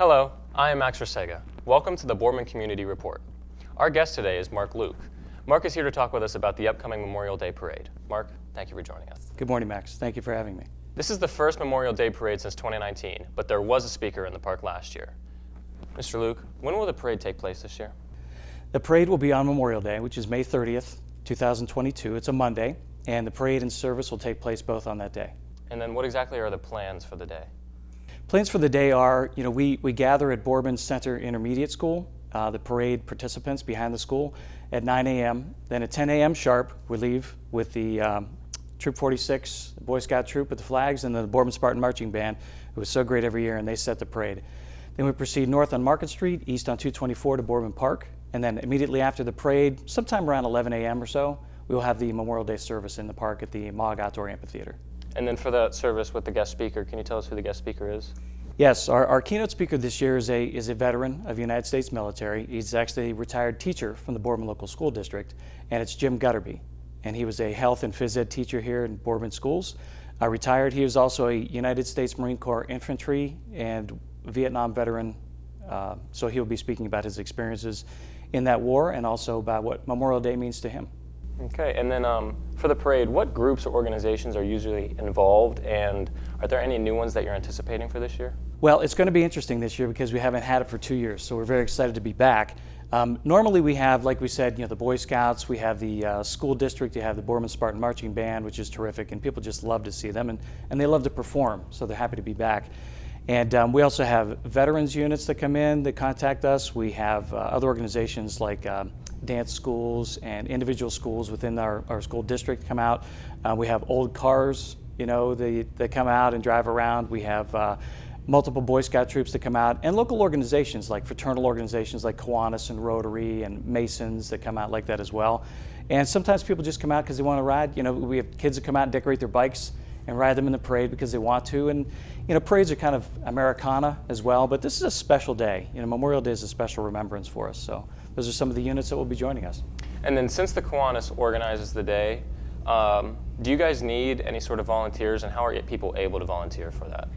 Hello, I am Max Rassega. Welcome to the Boardman Community Report. Our guest today is Mark Luke. Mark is here to talk with us about the upcoming Memorial Day Parade. Mark, thank you for joining us. Good morning, Max. Thank you for having me. This is the first Memorial Day Parade since 2019, but there was a speaker in the park last year. Mr. Luke, when will the parade take place this year? The parade will be on Memorial Day, which is May 30th, 2022. It's a Monday, and the parade and service will take place both on that day. And then what exactly are the plans for the day? Plans for the day are, we gather at Boardman Center Intermediate School, the parade participants behind the school at 9 a.m. Then at 10 a.m. sharp, we leave with the Troop 46, the Boy Scout troop with the flags, and the Boardman Spartan Marching Band, who was so great every year, and they set the parade. Then we proceed north on Market Street, east on 224 to Boardman Park, and then immediately after the parade, sometime around 11 a.m. or so, we will have the Memorial Day service in the park at the Mog Outdoor Amphitheater. And then for that service with the guest speaker, can you tell us who the guest speaker is? Yes, our keynote speaker this year is a veteran of the United States military. He's actually a retired teacher from the Boardman Local School District, and it's Jim Gutterby. And he was a health and phys ed teacher here in Boardman schools. Retired, he was also a United States Marine Corps infantry and Vietnam veteran, so he'll be speaking about his experiences in that war and also about what Memorial Day means to him. Okay, and then for the parade, what groups or organizations are usually involved, and are there any new ones that you're anticipating for this year? Well, it's going to be interesting this year because we haven't had it for 2 years, so we're very excited to be back. Normally we have, like we said, the Boy Scouts, we have the school district, you have the Boardman Spartan Marching Band, which is terrific, and people just love to see them, and they love to perform, so they're happy to be back. And we also have veterans units that come in that contact us. We have other organizations like dance schools and individual schools within our school district come out. We have old cars, they come out and drive around. We have multiple Boy Scout troops that come out, and local organizations like fraternal organizations like Kiwanis and Rotary and Masons that come out like that as well. And sometimes people just come out because they want to ride. We have kids that come out and decorate their bikes and ride them in the parade because they want to. And parades are kind of Americana as well, but this is a special day. Memorial Day is a special remembrance for us. So those are some of the units that will be joining us. And then since the Kiwanis organizes the day, do you guys need any sort of volunteers, and how are people able to volunteer for that?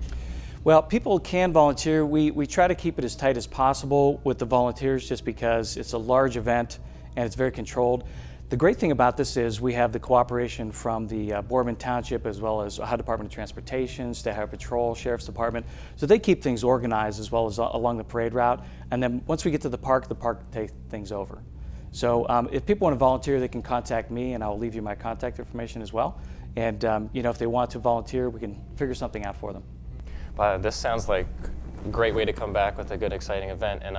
Well, people can volunteer. We try to keep it as tight as possible with the volunteers just because it's a large event and it's very controlled. The great thing about this is we have the cooperation from the Boardman Township as well as Ohio Department of Transportation, State Highway Patrol, Sheriff's Department. So they keep things organized as well as along the parade route. And then once we get to the park takes things over. So if people want to volunteer, they can contact me, and I'll leave you my contact information as well. And if they want to volunteer, we can figure something out for them. This sounds like a great way to come back with a good, exciting event. And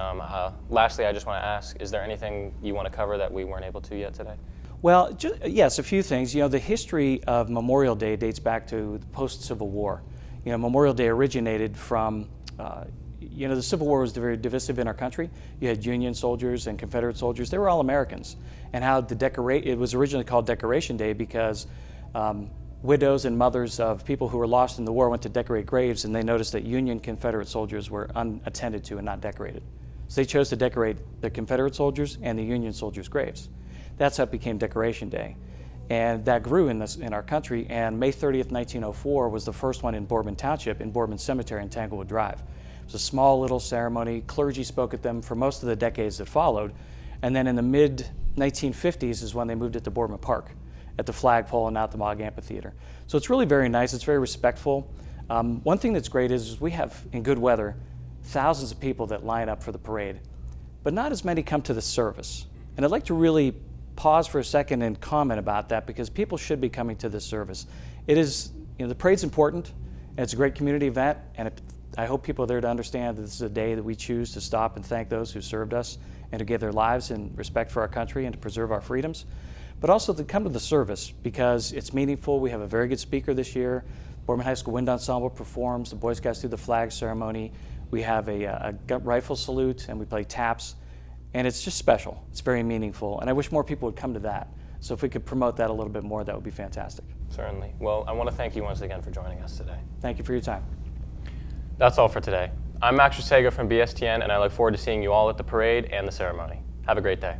lastly, I just want to ask, is there anything you want to cover that we weren't able to yet today? Well, yes, a few things. The history of Memorial Day dates back to the post-Civil War. Memorial Day originated from, the Civil War was very divisive in our country. You had Union soldiers and Confederate soldiers. They were all Americans. And how it was originally called Decoration Day because widows and mothers of people who were lost in the war went to decorate graves, and they noticed that Union Confederate soldiers were unattended to and not decorated. So they chose to decorate the Confederate soldiers and the Union soldiers' graves. That's how it became Decoration Day. And that grew in our country, and May 30th, 1904 was the first one in Boardman Township in Boardman Cemetery in Tanglewood Drive. It was a small little ceremony. Clergy spoke at them for most of the decades that followed, and then in the mid-1950s is when they moved it to Boardman Park at the flagpole and out the Mog Amphitheater. So it's really very nice. It's very respectful. One thing that's great is we have, in good weather, thousands of people that line up for the parade, but not as many come to the service. And I'd like to really pause for a second and comment about that because people should be coming to this service. It is, the parade's important, and it's a great community event, and I hope people are there to understand that this is a day that we choose to stop and thank those who served us and to give their lives in respect for our country and to preserve our freedoms. But also to come to the service because it's meaningful. We have a very good speaker this year. Boardman High School Wind Ensemble performs. The Boy Scouts do the flag ceremony. We have a rifle salute, and we play taps. And it's just special. It's very meaningful. And I wish more people would come to that. So if we could promote that a little bit more, that would be fantastic. Certainly. Well, I want to thank you once again for joining us today. Thank you for your time. That's all for today. I'm Max Rassega from BSTN, and I look forward to seeing you all at the parade and the ceremony. Have a great day.